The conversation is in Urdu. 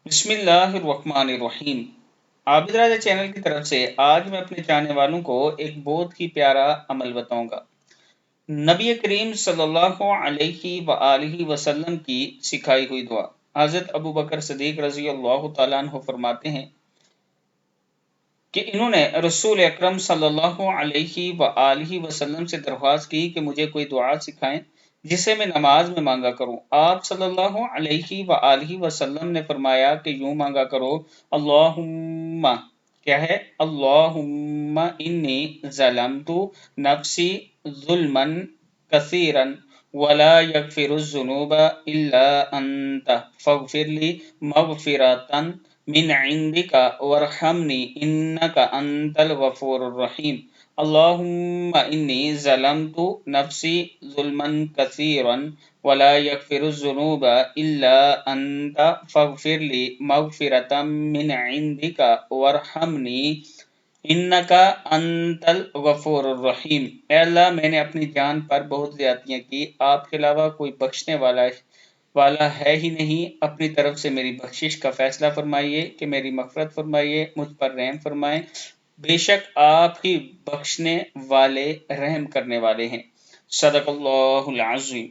بسم اللہ الرحمن الرحیم۔ عابد راجہ چینل کی طرف سے آج میں اپنے چاہنے والوں کو ایک بہت ہی پیارا عمل بتاؤں گا۔ نبی کریم صلی اللہ علیہ وآلہ وسلم کی سکھائی ہوئی دعا۔ حضرت ابو بکر صدیق رضی اللہ تعالیٰ عنہ فرماتے ہیں کہ انہوں نے رسول اکرم صلی اللہ علیہ وآلہ وسلم سے درخواست کی کہ مجھے کوئی دعا سکھائیں جسے میں نماز میں مانگا کروں۔ آپ صلی اللہ علیہ وآلہ وسلم نے فرمایا کہ یوں مانگا کرو، اللہم، کیا ہے؟ اللہم انی ظلمت نفسی ظلما کثیرا ولا یغفر الذنوب الا انت فاغفر لی مغفرۃ من عندک وارحمنی انک انت الغفور الرحیم۔ اللہم انی ظلمت نفسی ظلما کثیرا ولا یغفر الذنوب الا انت فاغفر لی مغفرۃ من عندک وارحمنی انک انت الغفور الرحیم۔ اے اللہ، میں نے اپنی جان پر بہت زیادتیاں کی، آپ کے علاوہ کوئی بخشنے والا ہے ہی نہیں، اپنی طرف سے میری بخشش کا فیصلہ فرمائیے کہ میری مغفرت فرمائیے، مجھ پر رحم فرمائیں، بے شک آپ ہی بخشنے والے رحم کرنے والے ہیں۔ صدق اللہ العظیم۔